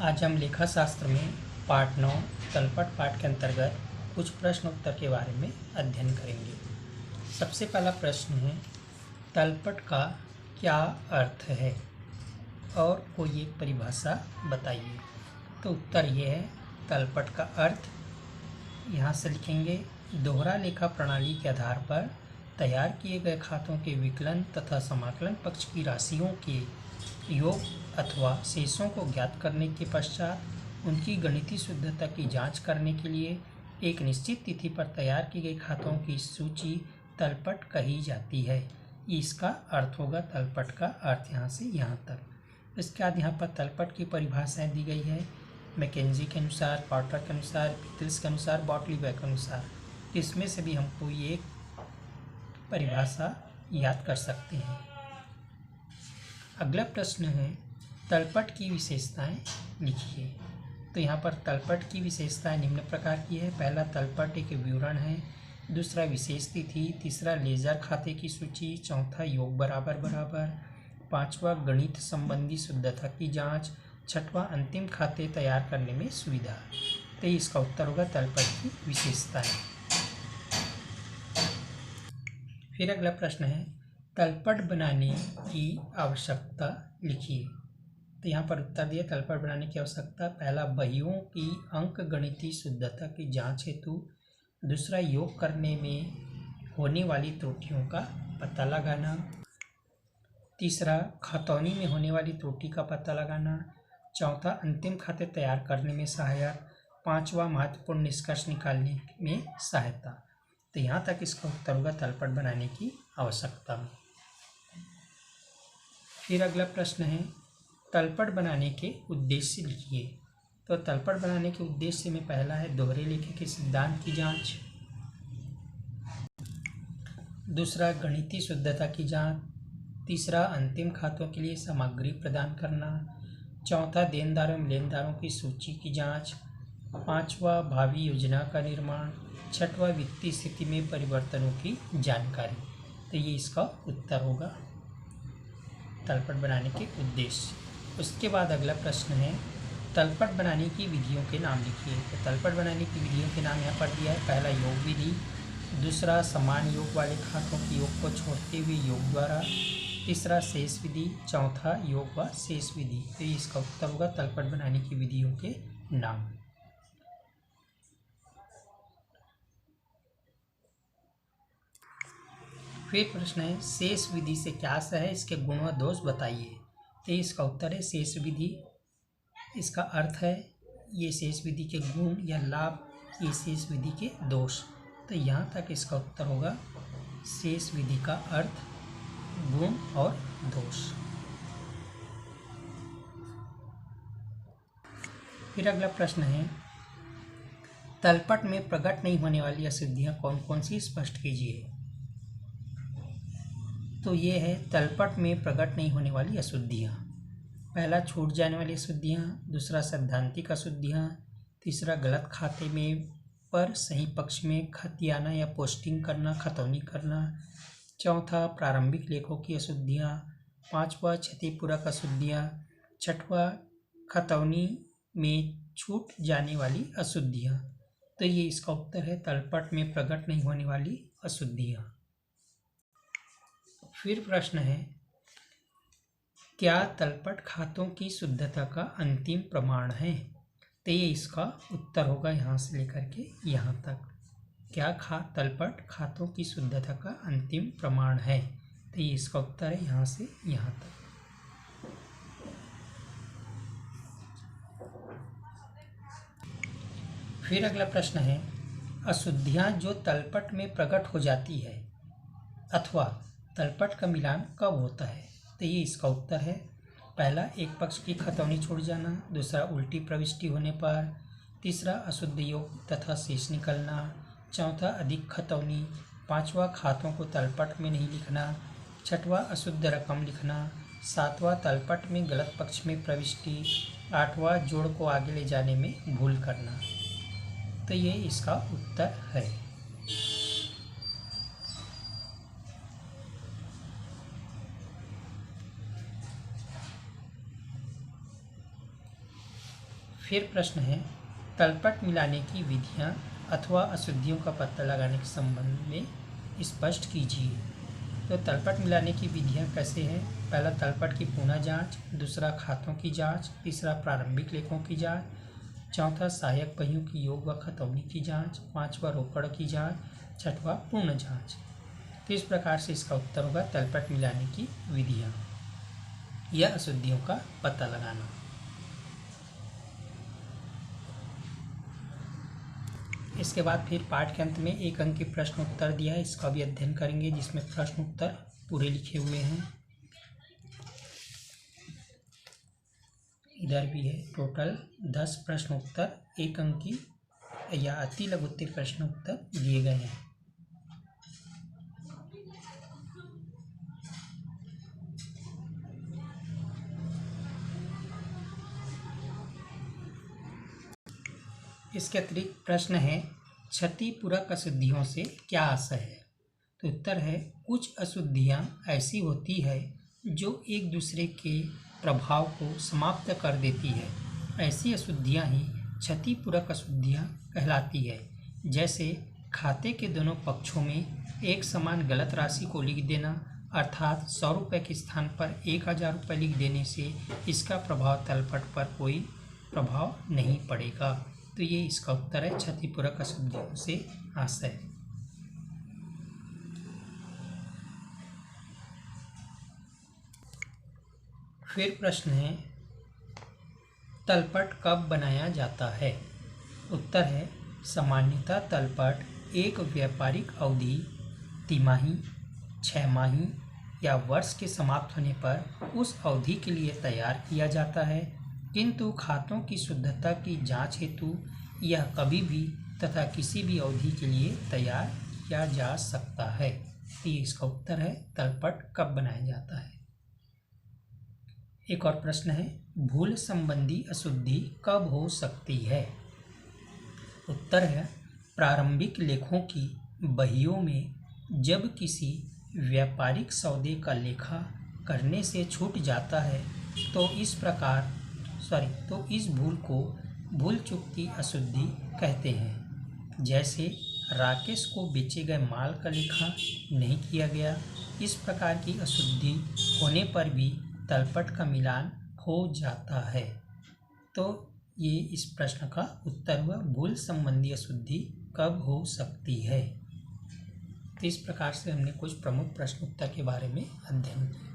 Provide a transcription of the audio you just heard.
आज हम लेखा शास्त्र में पाठ 9 तलपट पाठ के अंतर्गत कुछ प्रश्न उत्तर के बारे में अध्ययन करेंगे। सबसे पहला प्रश्न है, तलपट का क्या अर्थ है और कोई एक परिभाषा बताइए। तो उत्तर ये है, तलपट का अर्थ यहाँ से लिखेंगे, दोहरा लेखा प्रणाली के आधार पर तैयार किए गए खातों के विकलन तथा समाकलन पक्ष की राशियों के योग अथवा शेषों को ज्ञात करने के पश्चात उनकी गणितीय शुद्धता की जांच करने के लिए एक निश्चित तिथि पर तैयार की गई खातों की सूची तलपट कही जाती है। इसका अर्थ होगा तलपट का अर्थ यहाँ से यहाँ तक। इसके बाद यहाँ पर तलपट की परिभाषाएं दी गई है, मैकेंजी के अनुसार, पॉटर के अनुसार, पीटल्स के अनुसार, बॉटलीबैक के अनुसार। इसमें से भी हम कोई एक परिभाषा याद कर सकते हैं। अगला प्रश्न है, तलपट की विशेषताएं लिखिए। तो यहाँ पर तलपट की विशेषताएं निम्न प्रकार की है। पहला, तलपट एक विवरण है। दूसरा, विशेष तिथि। तीसरा, लेजर खाते की सूची। चौथा, योग बराबर बराबर। पांचवा, गणित संबंधी शुद्धता की जांच। छठवां, अंतिम खाते तैयार करने में सुविधा। तो इसका उत्तर होगा तलपट की विशेषताएं। फिर अगला प्रश्न है, तलपट बनाने की आवश्यकता लिखिए। तो यहाँ पर उत्तर दिया, तलपट बनाने की आवश्यकता। पहला, बहियों की अंक गणितीय शुद्धता की जांच हेतु। दूसरा, योग करने में होने वाली त्रुटियों का पता लगाना। तीसरा, खतौनी में होने वाली त्रुटि का पता लगाना। चौथा, अंतिम खाते तैयार करने में सहायक। पांचवा, महत्वपूर्ण निष्कर्ष निकालने में सहायता। तो यहाँ तक इसका उत्तर होगा तलपट बनाने की आवश्यकता। फिर अगला प्रश्न है, तलपट बनाने के उद्देश्य लिखिए। तो तलपट बनाने के उद्देश्य में पहला है, दोहरे लेखे के सिद्धांत की जांच। दूसरा, गणितीय शुद्धता की जांच। तीसरा, अंतिम खातों के लिए सामग्री प्रदान करना। चौथा, देनदारों में लेनदारों की सूची की जांच। पांचवा, भावी योजना का निर्माण। छठवां, वित्तीय स्थिति में परिवर्तनों की जानकारी। तो ये इसका उत्तर होगा तलपट बनाने के उद्देश्य। उसके बाद अगला प्रश्न है, तलपट बनाने की विधियों के नाम लिखिए। तो तलपट बनाने की विधियों के नाम यहाँ पर दिया है। पहला, योग विधि। दूसरा, समान योग वाले खातों के योग को छोड़ते हुए योग द्वारा। तीसरा, शेष विधि। चौथा, योग व शेष विधि। तो इसका उत्तर होगा तलपट बनाने की विधियों के नाम। फिर प्रश्न है, शेष विधि से क्या आशय है, इसके गुण व दोष बताइए। तो इसका उत्तर है, शेष विधि, इसका अर्थ है ये शेष विधि के गुण या लाभ, ये शेष विधि के दोष। तो यहाँ तक इसका उत्तर होगा शेष विधि का अर्थ, गुण और दोष। फिर अगला प्रश्न है, तलपट में प्रकट नहीं होने वाली अशुद्धियाँ कौन कौन सी, स्पष्ट कीजिए। तो ये है तलपट में प्रकट नहीं होने वाली अशुद्धियाँ। पहला, छूट जाने वाली अशुद्धियाँ। दूसरा, सैद्धांतिक अशुद्धियाँ। तीसरा, गलत खाते में पर सही पक्ष में खतियाना या पोस्टिंग करना, खतौनी करना। चौथा, प्रारंभिक लेखों की अशुद्धियाँ। पांचवा, क्षतिपूरक अशुद्धियाँ। छठवा, खतौनी में छूट जाने वाली अशुद्धियाँ। तो ये इसका उत्तर है तलपट में प्रकट नहीं होने वाली अशुद्धियाँ। फिर प्रश्न है, क्या तलपट खातों की शुद्धता का अंतिम प्रमाण है। तो ये इसका उत्तर होगा यहाँ से लेकर के यहाँ तक। क्या तलपट खातों की शुद्धता का अंतिम प्रमाण है। तो ये इसका उत्तर है यहाँ से यहाँ तक। फिर अगला प्रश्न है, अशुद्धियाँ जो तलपट में प्रकट हो जाती है अथवा तलपट का मिलान कब होता है। तो ये इसका उत्तर है, पहला, एक पक्ष की खतौनी छूट जाना। दूसरा, उल्टी प्रविष्टि होने पर। तीसरा, अशुद्ध योग तथा शेष निकलना। चौथा, अधिक खतौनी। पांचवा, खातों को तलपट में नहीं लिखना। छठवां, अशुद्ध रकम लिखना। सातवां, तलपट में गलत पक्ष में प्रविष्टि। आठवां, जोड़ को आगे ले जाने में भूल करना। तो ये इसका उत्तर है। फिर प्रश्न है, तलपट मिलाने की विधियाँ अथवा अशुद्धियों का पता लगाने के संबंध में स्पष्ट कीजिए। तो तलपट मिलाने की विधियाँ कैसे हैं? पहला, तलपट की पुनः जांच, दूसरा खातों की जांच, तीसरा प्रारंभिक लेखों की जांच, चौथा सहायक पहियों की योग व खतौनी की जांच, पांचवा रोकड़ की जांच, छठवा पूर्ण जांच। तो इस प्रकार से इसका उत्तर होगा तलपट मिलाने की विधियाँ या अशुद्धियों का पता लगाना। इसके बाद फिर पाठ के अंत में एक अंक के प्रश्न उत्तर दिया है, इसका भी अध्ययन करेंगे, जिसमें प्रश्न उत्तर पूरे लिखे हुए हैं। इधर भी है। टोटल 10 प्रश्न उत्तर, एक अंक की या अति लघु उत्तर प्रश्न उत्तर दिए गए हैं। इसके अतिरिक्त प्रश्न है, क्षतिपूरक अशुद्धियों से क्या आशय है? तो उत्तर है, कुछ अशुद्धियाँ ऐसी होती है जो एक दूसरे के प्रभाव को समाप्त कर देती है। ऐसी अशुद्धियाँ ही क्षतिपूरक अशुद्धियाँ कहलाती है। जैसे खाते के दोनों पक्षों में एक समान गलत राशि को लिख देना, अर्थात 100 रुपये के स्थान पर 1000 रुपये लिख देने से इसका प्रभाव तलपट पर कोई प्रभाव नहीं पड़ेगा। तो ये इसका उत्तर है, क्षतिपूरक अशुद्धियों से आशय। फिर प्रश्न है, तलपट कब बनाया जाता है? उत्तर है, सामान्यतः तलपट एक व्यापारिक अवधि, तिमाही, 6 माही या वर्ष के समाप्त होने पर उस अवधि के लिए तैयार किया जाता है, किंतु खातों की शुद्धता की जांच हेतु यह कभी भी तथा किसी भी अवधि के लिए तैयार किया जा सकता है। तो ये इसका उत्तर है, तलपट कब बनाया जाता है। एक और प्रश्न है, भूल संबंधी अशुद्धि कब हो सकती है? उत्तर है, प्रारंभिक लेखों की बहियों में जब किसी व्यापारिक सौदे का लेखा करने से छूट जाता है तो इस भूल को भूल चूक की अशुद्धि कहते हैं। जैसे राकेश को बेचे गए माल का लेखा नहीं किया गया, इस प्रकार की अशुद्धि होने पर भी तलपट का मिलान हो जाता है। तो ये इस प्रश्न का उत्तर हुआ, भूल संबंधी अशुद्धि कब हो सकती है। तो इस प्रकार से हमने कुछ प्रमुख प्रश्नोत्तर के बारे में अध्ययन किया।